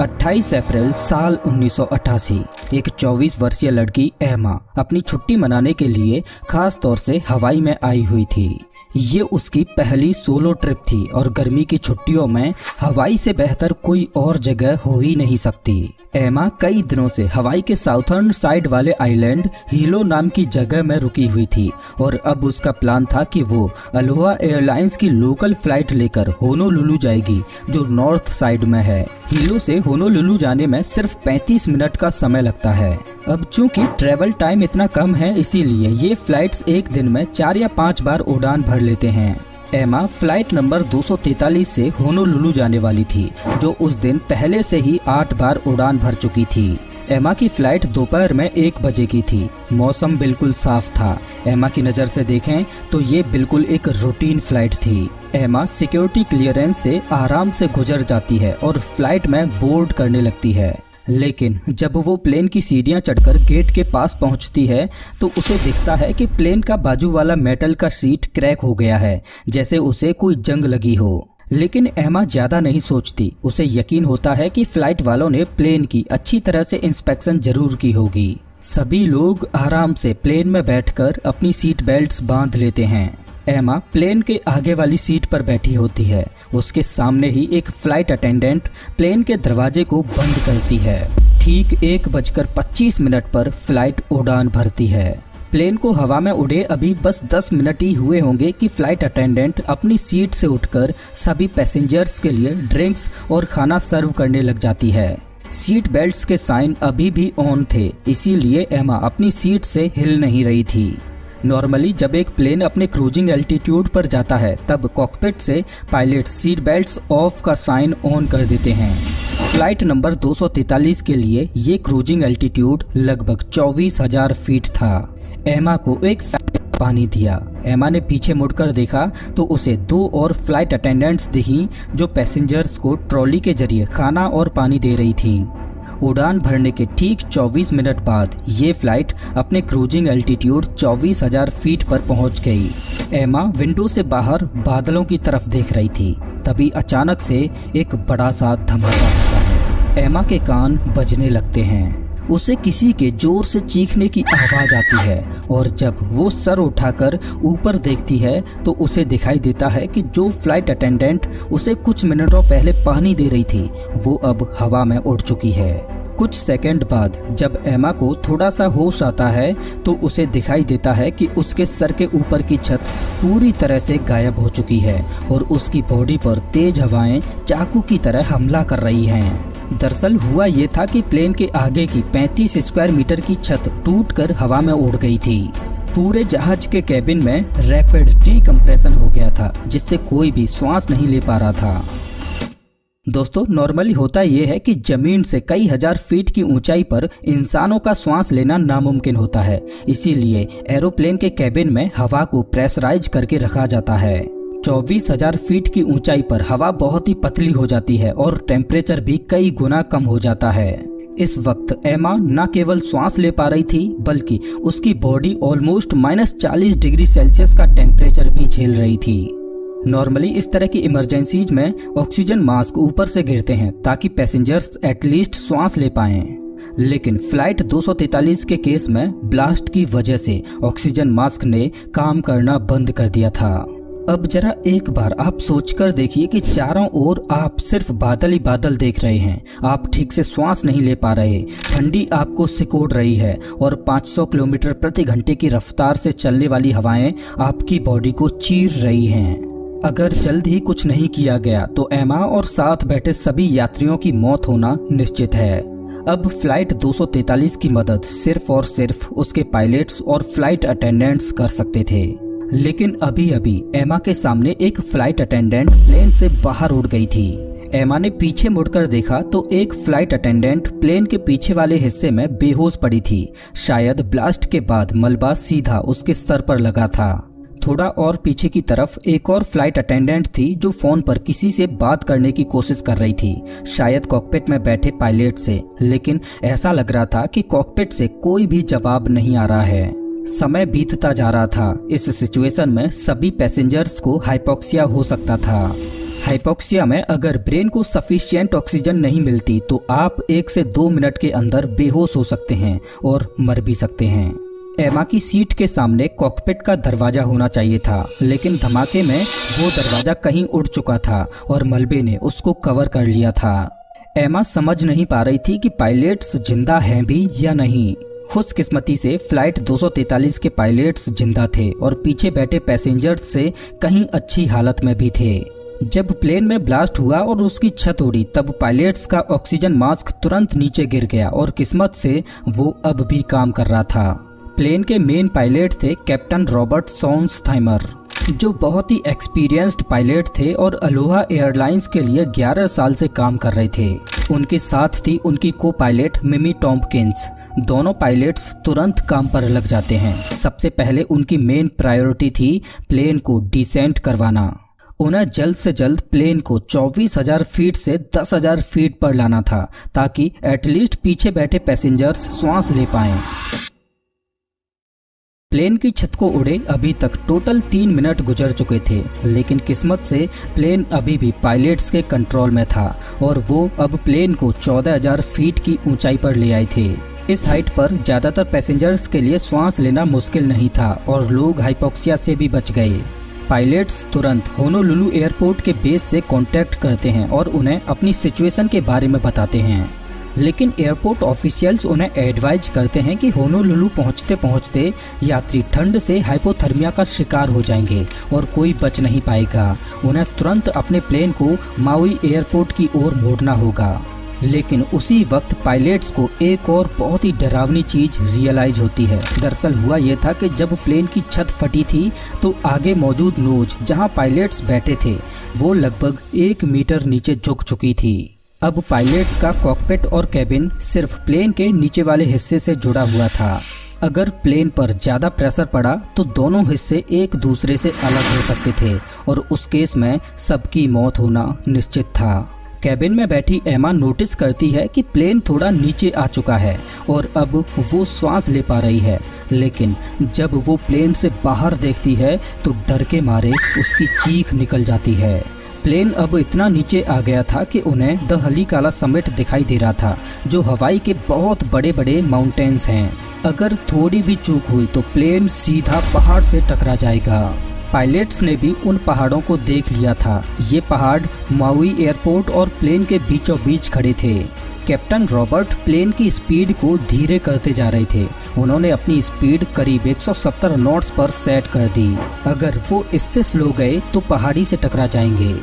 28 अप्रैल साल 1988 एक 24 वर्षीय लड़की एमा अपनी छुट्टी मनाने के लिए खास तौर से हवाई में आई हुई थी। ये उसकी पहली सोलो ट्रिप थी और गर्मी की छुट्टियों में हवाई से बेहतर कोई और जगह हो ही नहीं सकती। एमा कई दिनों से हवाई के साउथर्न साइड वाले आइलैंड हीलो नाम की जगह में रुकी हुई थी और अब उसका प्लान था कि वो अलोहा एयरलाइंस की लोकल फ्लाइट लेकर होनोलुलु जाएगी, जो नॉर्थ साइड में है। हीलो से होनोलुलु जाने में सिर्फ 35 मिनट का समय लगता है। अब चूंकि ट्रेवल टाइम इतना कम है, इसीलिए ये फ्लाइट्स एक दिन में 4 या 5 बार उड़ान भर लेते हैं। एमा फ्लाइट नंबर 243 से होनोलुलु जाने वाली थी, जो उस दिन पहले से ही 8 बार उड़ान भर चुकी थी। एमा की फ्लाइट दोपहर में 1 बजे की थी। मौसम बिल्कुल साफ था। एमा की नज़र से देखें तो ये बिल्कुल एक रूटीन फ्लाइट थी। एमा सिक्योरिटी क्लियरेंस से आराम से गुजर जाती है और फ्लाइट में बोर्ड करने लगती है। लेकिन जब वो प्लेन की सीढ़ियां चढ़कर गेट के पास पहुंचती है तो उसे दिखता है कि प्लेन का बाजू वाला मेटल का सीट क्रैक हो गया है, जैसे उसे कोई जंग लगी हो। लेकिन एमा ज्यादा नहीं सोचती। उसे यकीन होता है कि फ्लाइट वालों ने प्लेन की अच्छी तरह से इंस्पेक्शन जरूर की होगी। सभी लोग आराम से प्लेन में बैठकर अपनी सीट बेल्ट्स बांध लेते हैं। एमा प्लेन के आगे वाली सीट पर बैठी होती है। उसके सामने ही एक फ्लाइट अटेंडेंट प्लेन के दरवाजे को बंद करती है। ठीक 1:25 पर फ्लाइट उड़ान भरती है। प्लेन को हवा में उड़े अभी बस 10 मिनट ही हुए होंगे कि फ्लाइट अटेंडेंट अपनी सीट से उठकर सभी पैसेंजर्स के लिए ड्रिंक्स और खाना सर्व करने लग जाती है। सीट बेल्ट्स के साइन अभी भी ऑन थे, इसीलिए एमा अपनी सीट से हिल नहीं रही थी। नॉर्मली जब एक प्लेन अपने क्रूजिंग एल्टीट्यूड पर जाता है तब कॉकपिट से पायलट सीट बेल्ट्स ऑफ का साइन ऑन कर देते हैं। फ्लाइट नंबर 243 के लिए ये क्रूजिंग एल्टीट्यूड लगभग 24,000 फीट था। एमा को एक पानी दिया। एमा ने पीछे मुड़कर देखा तो उसे 2 और फ्लाइट अटेंडेंट्स दिखी, जो पैसेंजर्स को ट्रॉली के जरिए खाना और पानी दे रही थी। उड़ान भरने के ठीक 24 मिनट बाद ये फ्लाइट अपने क्रूजिंग एल्टीट्यूड 24,000 फीट पर पहुंच गई। एमा विंडो से बाहर बादलों की तरफ देख रही थी। तभी अचानक से एक बड़ा सा धमाका होता है। एमा के कान बजने लगते हैं। उसे किसी के जोर से चीखने की आवाज आती है और जब वो सर उठाकर ऊपर देखती है तो उसे दिखाई देता है कि जो फ्लाइट अटेंडेंट उसे कुछ मिनटों पहले पानी दे रही थी वो अब हवा में उड़ चुकी है। कुछ सेकंड बाद जब एमा को थोड़ा सा होश आता है तो उसे दिखाई देता है कि उसके सर के ऊपर की छत पूरी तरह से गायब हो चुकी है और उसकी बॉडी पर तेज हवाएं चाकू की तरह हमला कर रही हैं। दरअसल हुआ ये था कि प्लेन के आगे की 35 स्क्वायर मीटर की छत टूटकर हवा में उड़ गई थी। पूरे जहाज के केबिन में रैपिड डीकम्प्रेशन हो गया था, जिससे कोई भी श्वास नहीं ले पा रहा था। दोस्तों, नॉर्मली होता यह है कि जमीन से कई हजार फीट की ऊंचाई पर इंसानों का श्वास लेना नामुमकिन होता है। इसीलिए एरोप्लेन के केबिन में हवा को प्रेशराइज करके रखा जाता है। 24,000 फीट की ऊंचाई पर हवा बहुत ही पतली हो जाती है और टेम्परेचर भी कई गुना कम हो जाता है। इस वक्त एमा न केवल श्वास ले पा रही थी बल्कि उसकी बॉडी ऑलमोस्ट -40 डिग्री सेल्सियस का टेम्परेचर भी झेल रही थी। नॉर्मली इस तरह की इमरजेंसीज में ऑक्सीजन मास्क ऊपर से गिरते हैं ताकि पैसेंजर्स एटलीस्ट श्वास ले पाएं। लेकिन फ्लाइट 243 के केस में ब्लास्ट की वजह से ऑक्सीजन मास्क ने काम करना बंद कर दिया था। अब जरा एक बार आप सोचकर देखिए कि चारों ओर आप सिर्फ बादल ही बादल देख रहे हैं। आप ठीक से श्वास नहीं ले पा रहे, ठंडी आपको सिकोड़ रही है और 500 किलोमीटर प्रति घंटे की रफ्तार से चलने वाली हवाएं आपकी बॉडी को चीर रही हैं। अगर जल्द ही कुछ नहीं किया गया तो एमा और साथ बैठे सभी यात्रियों की मौत होना निश्चित है। अब फ्लाइट 243 की मदद सिर्फ और सिर्फ उसके पायलट्स और फ्लाइट अटेंडेंट्स कर सकते थे। लेकिन अभी अभी एमा के सामने एक फ्लाइट अटेंडेंट प्लेन से बाहर उड़ गई थी। एमा ने पीछे मुड़कर देखा तो एक फ्लाइट अटेंडेंट प्लेन के पीछे वाले हिस्से में बेहोश पड़ी थी। शायद ब्लास्ट के बाद मलबा सीधा उसके सर पर लगा था। थोड़ा और पीछे की तरफ एक और फ्लाइट अटेंडेंट थी जो फोन पर किसी से बात करने की कोशिश कर रही थी, शायद कॉकपिट में बैठे पायलट से। लेकिन ऐसा लग रहा था कि कॉकपिट से कोई भी जवाब नहीं आ रहा है। समय बीतता जा रहा था। इस सिचुएशन में सभी पैसेंजर्स को हाइपोक्सिया हो सकता था। हाइपोक्सिया में अगर ब्रेन को सफिशिएंट ऑक्सीजन नहीं मिलती तो आप 1 से 2 मिनट के अंदर बेहोश हो सकते हैं और मर भी सकते हैं। एमा की सीट के सामने कॉकपिट का दरवाजा होना चाहिए था, लेकिन धमाके में वो दरवाजा कहीं उड़ चुका था और मलबे ने उसको कवर कर लिया था। एमा समझ नहीं पा रही थी कि पायलट्स जिंदा हैं भी या नहीं। खुशकिस्मती से फ्लाइट 243 के पायलट्स जिंदा थे और पीछे बैठे पैसेंजर्स से कहीं अच्छी हालत में भी थे। जब प्लेन में ब्लास्ट हुआ और उसकी छत उड़ी तब पायलट्स का ऑक्सीजन मास्क तुरंत नीचे गिर गया और किस्मत से वो अब भी काम कर रहा था। प्लेन के मेन पायलट थे कैप्टन रॉबर्ट सोन्सथाइमर, जो बहुत ही एक्सपीरियंस्ड पायलट थे और अलोहा एयरलाइंस के लिए 11 साल से काम कर रहे थे। उनके साथ थी उनकी को पायलट मिमी टॉम्पकिंस। दोनों पायलट्स तुरंत काम पर लग जाते हैं। सबसे पहले उनकी मेन प्रायोरिटी थी प्लेन को डिसेंट करवाना। उन्हें जल्द से जल्द प्लेन को 24,000 फीट से 10,000 फीट पर लाना था ताकि एटलीस्ट पीछे बैठे पैसेंजर्स श्वास ले पाएं। प्लेन की छत को उड़े अभी तक टोटल 3 मिनट गुजर चुके थे, लेकिन किस्मत से प्लेन अभी भी पायलट्स के कंट्रोल में था और वो अब प्लेन को 14,000 फीट की ऊंचाई पर ले आए थे। इस हाइट पर ज्यादातर पैसेंजर्स के लिए श्वास लेना मुश्किल नहीं था और लोग हाइपोक्सिया से भी बच गए। पायलट्स तुरंत होनोलुलु एयरपोर्ट के बेस से कांटेक्ट करते हैं और उन्हें अपनी सिचुएशन के बारे में बताते हैं, लेकिन एयरपोर्ट ऑफिशियल्स उन्हें एडवाइज करते हैं कि होनोलुलु पहुंचते पहुंचते यात्री ठंड से हाइपोथर्मिया का शिकार हो जाएंगे और कोई बच नहीं पाएगा। उन्हें तुरंत अपने प्लेन को माउई एयरपोर्ट की ओर मोड़ना होगा। लेकिन उसी वक्त पायलट्स को एक और बहुत ही डरावनी चीज रियलाइज होती है। दरअसल हुआ यह था कि जब प्लेन की छत फटी थी तो आगे मौजूद नोज जहां पायलट्स बैठे थे वो लगभग 1 मीटर नीचे झुक चुकी थी। अब पायलट्स का कॉकपिट और कैबिन सिर्फ प्लेन के नीचे वाले हिस्से से जुड़ा हुआ था। अगर प्लेन पर ज्यादा प्रेशर पड़ा तो दोनों हिस्से एक दूसरे से अलग हो सकते थे और उस केस में सबकी मौत होना निश्चित था। कैबिन में बैठी एमा नोटिस करती है कि प्लेन थोड़ा नीचे आ चुका है और अब वो श्वास ले पा रही है, लेकिन जब वो प्लेन से बाहर देखती है तो डर के मारे उसकी चीख निकल जाती है। प्लेन अब इतना नीचे आ गया था कि उन्हें द हलीकाला समिट दिखाई दे रहा था, जो हवाई के बहुत बड़े बड़े माउंटेन्स हैं। अगर थोड़ी भी चूक हुई तो प्लेन सीधा पहाड़ से टकरा जाएगा। पायलट्स ने भी उन पहाड़ों को देख लिया था। ये पहाड़ माउई एयरपोर्ट और प्लेन के बीचों बीच खड़े थे। कैप्टन रॉबर्ट प्लेन की स्पीड को धीरे करते जा रहे थे। उन्होंने अपनी स्पीड करीब 170 नॉट्स पर सेट कर दी। अगर वो इससे स्लो गए तो पहाड़ी से टकरा जाएंगे।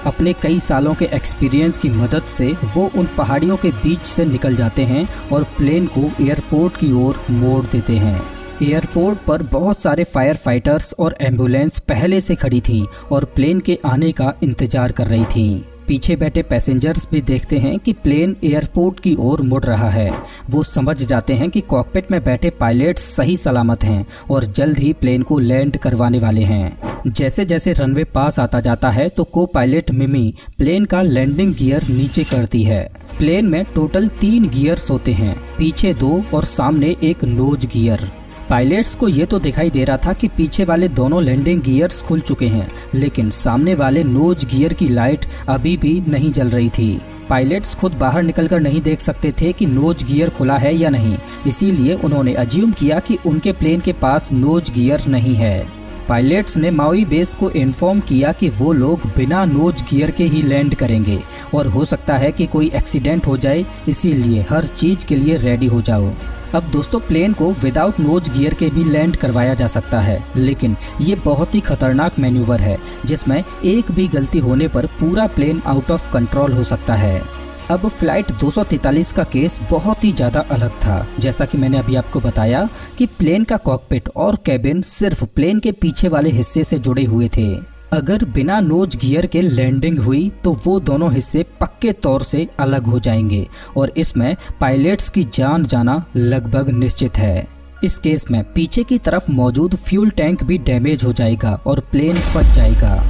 अपने कई सालों के एक्सपीरियंस की मदद से वो उन पहाड़ियों के बीच से निकल जाते हैं और प्लेन को एयरपोर्ट की ओर मोड़ देते हैं। एयरपोर्ट पर बहुत सारे फायर फाइटर्स और एम्बुलेंस पहले से खड़ी थीं और प्लेन के आने का इंतजार कर रही थीं। पीछे बैठे पैसेंजर्स भी देखते हैं कि प्लेन एयरपोर्ट की ओर मुड़ रहा है। वो समझ जाते हैं कि कॉकपिट में बैठे पायलट्स सही सलामत हैं और जल्द ही प्लेन को लैंड करवाने वाले हैं। जैसे जैसे रनवे पास आता जाता है तो को पायलट मिमी प्लेन का लैंडिंग गियर नीचे करती है। प्लेन में टोटल 3 गियर्स होते हैं, पीछे 2 और सामने एक नोज गियर। पायलट्स को ये तो दिखाई दे रहा था कि पीछे वाले दोनों लैंडिंग गियर्स खुल चुके हैं, लेकिन सामने वाले नोज गियर की लाइट अभी भी नहीं जल रही थी। पायलट्स खुद बाहर निकलकर नहीं देख सकते थे कि नोज गियर खुला है या नहीं, इसीलिए उन्होंने अज्यूम किया कि उनके प्लेन के पास नोज गियर नहीं है। पायलट्स ने माउई बेस को इन्फॉर्म किया कि वो लोग बिना नोज गियर के ही लैंड करेंगे और हो सकता है कि कोई एक्सीडेंट हो जाए, इसीलिए हर चीज के लिए रेडी हो जाओ। अब दोस्तों प्लेन को विदाउट नोज गियर के भी लैंड करवाया जा सकता है, लेकिन ये बहुत ही खतरनाक मैन्यूवर है जिसमें एक भी गलती होने पर पूरा प्लेन आउट ऑफ कंट्रोल हो सकता है। अब फ्लाइट 243 का केस बहुत ही ज्यादा अलग था। जैसा कि मैंने अभी आपको बताया कि प्लेन का कॉकपिट और कैबिन सिर्फ प्लेन के पीछे वाले हिस्से से जुड़े हुए थे। अगर बिना नोज गियर के लैंडिंग हुई तो वो दोनों हिस्से पक्के तौर से अलग हो जाएंगे और इसमें पायलट्स की जान जाना लगभग निश्चित है। इस केस में पीछे की तरफ मौजूद फ्यूल टैंक भी डैमेज हो जाएगा और प्लेन फट जाएगा।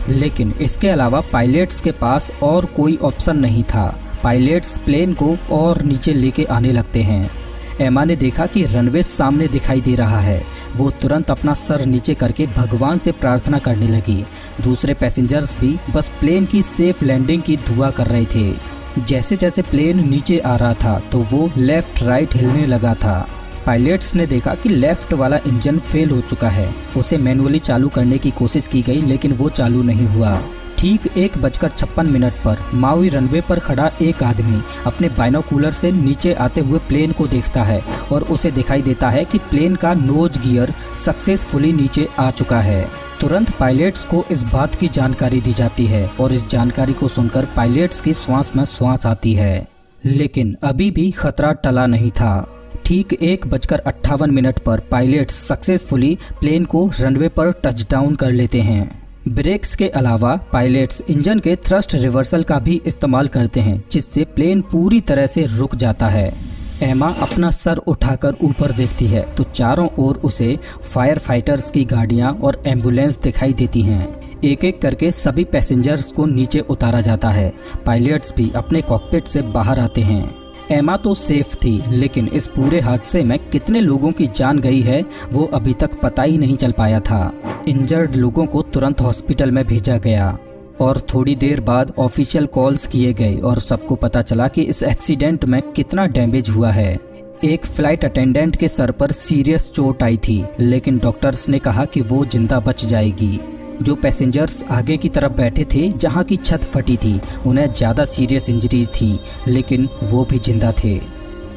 लेकिन इसके अलावा पायलट्स के पास और ऑप्शन ऑप्शन नहीं था। पायलट्स प्लेन को और नीचे लेके आने लगते हैं। एमा ने देखा कि रनवे सामने दिखाई दे रहा है। वो तुरंत अपना सर नीचे करके भगवान से प्रार्थना करने लगी। दूसरे पैसेंजर्स भी बस प्लेन की सेफ लैंडिंग की दुआ कर रहे थे। जैसे जैसे प्लेन नीचे आ रहा था तो वो लेफ्ट राइट हिलने लगा था। पायलट्स ने देखा कि लेफ्ट वाला इंजन फेल हो चुका है। उसे मैनुअली चालू करने की कोशिश की गई लेकिन वो चालू नहीं हुआ। ठीक 1:56 पर माउई रनवे पर खड़ा एक आदमी अपने बाइनोकुलर से नीचे आते हुए प्लेन को देखता है और उसे दिखाई देता है कि प्लेन का नोज गियर सक्सेसफुली नीचे आ चुका है। तुरंत पायलट्स को इस बात की जानकारी दी जाती है और इस जानकारी को सुनकर पायलट्स की श्वास में श्वास आती है। लेकिन अभी भी खतरा टला नहीं था। ठीक 1:58 पर पायलट्स सक्सेसफुली प्लेन को रनवे पर टचडाउन कर लेते हैं। ब्रेक्स के अलावा पायलट्स इंजन के थ्रस्ट रिवर्सल का भी इस्तेमाल करते हैं, जिससे प्लेन पूरी तरह से रुक जाता है। एमा अपना सर उठाकर ऊपर देखती है तो चारों ओर उसे फायर फाइटर्स की गाड़ियां और एम्बुलेंस दिखाई देती हैं। एक एक करके सभी पैसेंजर्स को नीचे उतारा जाता है। पायलट्स भी अपने कॉकपिट से बाहर आते हैं। एमा तो सेफ थी, लेकिन इस पूरे हादसे में कितने लोगों की जान गई है वो अभी तक पता ही नहीं चल पाया था। इंजर्ड लोगों को तुरंत हॉस्पिटल में भेजा गया और थोड़ी देर बाद ऑफिशियल कॉल्स किए गए और सबको पता चला कि इस एक्सीडेंट में कितना डैमेज हुआ है। एक फ्लाइट अटेंडेंट के सर पर सीरियस चोट आई थी, लेकिन डॉक्टर्स ने कहा कि वो जिंदा बच जाएगी। जो पैसेंजर्स आगे की तरफ बैठे थे जहां की छत फटी थी, उन्हें ज़्यादा सीरियस इंजरीज थी, लेकिन वो भी जिंदा थे।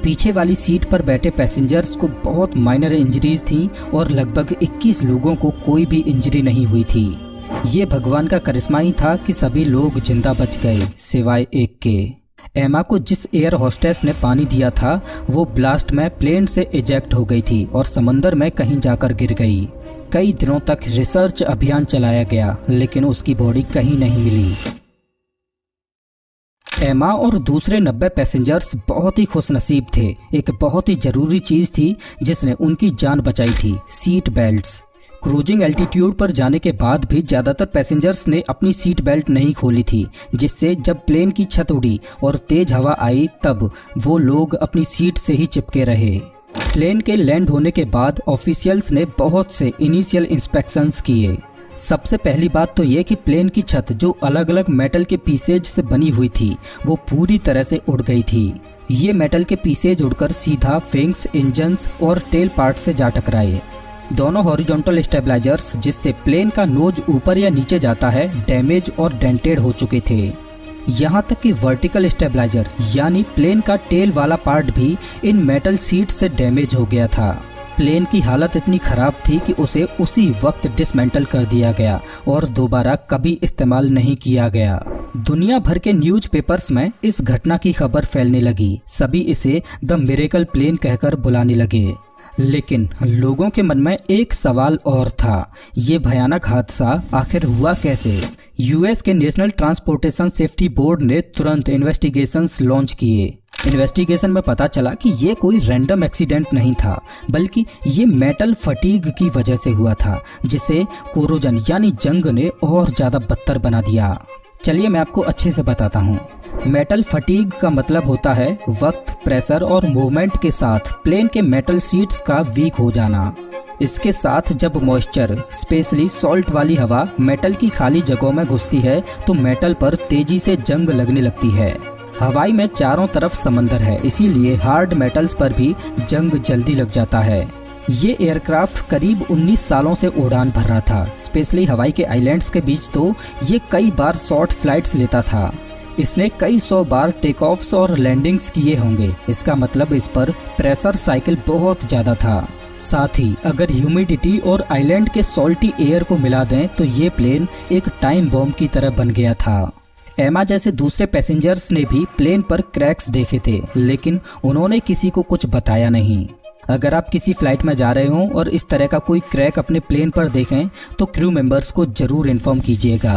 पीछे वाली सीट पर बैठे पैसेंजर्स को बहुत माइनर इंजरीज थी और लगभग 21 लोगों को कोई भी इंजरी नहीं हुई थी। ये भगवान का करिश्मा ही था कि सभी लोग जिंदा बच गए सिवाय एक के। एमा को जिस एयर होस्टेस ने पानी दिया था वो ब्लास्ट में प्लेन से इजेक्ट हो गई थी और समंदर में कहीं जाकर गिर गई। कई दिनों तक रिसर्च अभियान चलाया गया, लेकिन उसकी बॉडी कहीं नहीं मिली। एमा और दूसरे 90 पैसेंजर्स बहुत ही खुशनसीब थे। एक बहुत ही जरूरी चीज थी जिसने उनकी जान बचाई थी, सीट बेल्ट्स। क्रूजिंग एल्टीट्यूड पर जाने के बाद भी ज्यादातर पैसेंजर्स ने अपनी सीट बेल्ट नहीं खोली थी, जिससे जब प्लेन की छत उड़ी और तेज हवा आई तब वो लोग अपनी सीट से ही चिपके रहे। प्लेन के लैंड होने के बाद ऑफिशियल्स ने बहुत से इनिशियल इंस्पेक्शंस किए। सबसे पहली बात तो ये कि प्लेन की छत जो अलग अलग मेटल के पीसेज से बनी हुई थी वो पूरी तरह से उड़ गई थी। ये मेटल के पीसेज उड़कर सीधा विंग्स, इंजन्स और टेल पार्ट से जा टकराए। दोनों हॉरिजॉन्टल स्टेबलाइजर्स जिससे प्लेन का नोज ऊपर या नीचे जाता है डैमेज और डेंटेड हो चुके थे। यहाँ तक कि वर्टिकल स्टेबलाइजर यानी प्लेन का टेल वाला पार्ट भी इन मेटल सीट से डैमेज हो गया था। प्लेन की हालत इतनी खराब थी कि उसे उसी वक्त डिसमेंटल कर दिया गया और दोबारा कभी इस्तेमाल नहीं किया गया। दुनिया भर के न्यूज़पेपर्स में इस घटना की खबर फैलने लगी। सभी इसे द मिरेकल प्लेन कहकर बुलाने लगे। लेकिन लोगों के मन में एक सवाल और था, ये भयानक हादसा आखिर हुआ कैसे? यूएस के नेशनल ट्रांसपोर्टेशन सेफ्टी बोर्ड ने तुरंत इन्वेस्टिगेशंस लॉन्च किए। इन्वेस्टिगेशन में पता चला कि ये कोई रैंडम एक्सीडेंट नहीं था, बल्कि ये मेटल फटीग की वजह से हुआ था, जिसे कोरोजन यानी जंग ने और ज्यादा बदतर बना दिया। चलिए मैं आपको अच्छे से बताता हूँ। मेटल फटीग का मतलब होता है वक्त, प्रेशर और मूवमेंट के साथ प्लेन के मेटल सीट्स का वीक हो जाना। इसके साथ जब मॉइस्चर, स्पेशली सॉल्ट वाली हवा मेटल की खाली जगहों में घुसती है तो मेटल पर तेजी से जंग लगने लगती है। हवाई में चारों तरफ समंदर है, इसीलिए हार्ड मेटल्स पर भी जंग जल्दी लग जाता है। ये एयरक्राफ्ट करीब 19 सालों से उड़ान भर रहा था। स्पेशली हवाई के आइलैंड्स के बीच तो ये कई बार शॉर्ट फ्लाइट्स लेता था। इसने कई 100 बार टेक ऑफ्स और लैंडिंग्स किए होंगे। इसका मतलब इस पर प्रेशर साइकिल बहुत ज़्यादा था। साथ ही अगर ह्यूमिडिटी और आइलैंड के सॉल्टी एयर को मिला दें तो ये प्लेन एक टाइम बॉम्ब की तरह बन गया था। एमा जैसे दूसरे पैसेंजर्स ने भी प्लेन पर क्रैक्स देखे थे, लेकिन उन्होंने किसी को कुछ बताया नहीं। अगर आप किसी फ्लाइट में जा रहे हो और इस तरह का कोई क्रैक अपने प्लेन पर देखें तो क्रू मेंबर्स को जरूर इन्फॉर्म कीजिएगा।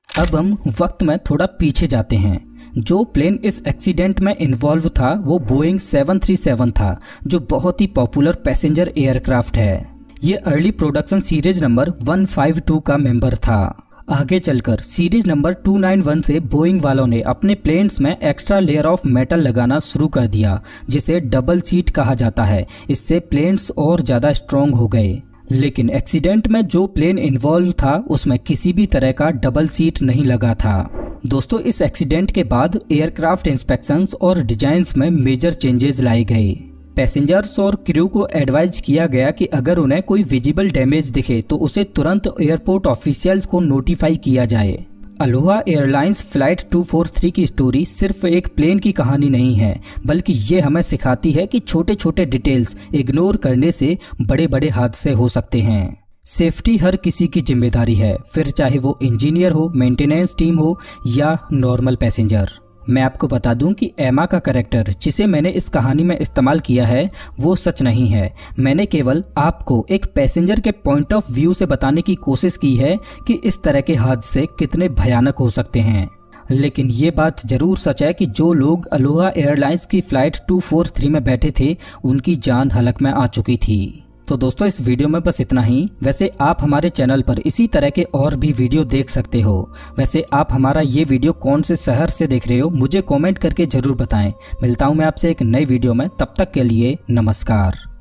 अब हम वक्त में थोड़ा पीछे जाते हैं। जो प्लेन इस एक्सीडेंट में इन्वॉल्व था वो बोइंग 737 था, जो बहुत ही पॉपुलर पैसेंजर एयरक्राफ्ट है। ये अर्ली प्रोडक्शन सीरीज नंबर 152 का मेंबर था। आगे चलकर सीरीज नंबर 291 से बोइंग वालों ने अपने प्लेन्स में एक्स्ट्रा लेयर ऑफ मेटल लगाना शुरू कर दिया, जिसे डबल सीट कहा जाता है। इससे प्लेन्स और ज़्यादा स्ट्रॉन्ग हो गए। लेकिन एक्सीडेंट में जो प्लेन इन्वॉल्व था उसमें किसी भी तरह का डबल सीट नहीं लगा था। दोस्तों, इस एक्सीडेंट के बाद एयरक्राफ्ट इंस्पेक्शंस और डिजाइन्स में मेजर चेंजेस लाए गए। पैसेंजर्स और क्रू को एडवाइज किया गया कि अगर उन्हें कोई विजिबल डैमेज दिखे तो उसे तुरंत एयरपोर्ट ऑफिशियल्स को नोटिफाई किया जाए। अलोहा एयरलाइंस फ्लाइट 243 की स्टोरी सिर्फ एक प्लेन की कहानी नहीं है, बल्कि ये हमें सिखाती है कि छोटे छोटे डिटेल्स इग्नोर करने से बड़े बड़े हादसे हो सकते हैं। सेफ्टी हर किसी की जिम्मेदारी है, फिर चाहे वो इंजीनियर हो, मेंटेनेंस टीम हो या नॉर्मल पैसेंजर। मैं आपको बता दूं कि एमा का कैरेक्टर जिसे मैंने इस कहानी में इस्तेमाल किया है वो सच नहीं है। मैंने केवल आपको एक पैसेंजर के पॉइंट ऑफ व्यू से बताने की कोशिश की है कि इस तरह के हादसे कितने भयानक हो सकते हैं। लेकिन ये बात जरूर सच है कि जो लोग अलोहा एयरलाइंस की फ्लाइट 243 में बैठे थे उनकी जान हलक में आ चुकी थी। तो दोस्तों, इस वीडियो में बस इतना ही। वैसे आप हमारे चैनल पर इसी तरह के और भी वीडियो देख सकते हो। वैसे आप हमारा ये वीडियो कौन से शहर से देख रहे हो मुझे कमेंट करके जरूर बताएं। मिलता हूं मैं आपसे एक नई वीडियो में, तब तक के लिए नमस्कार।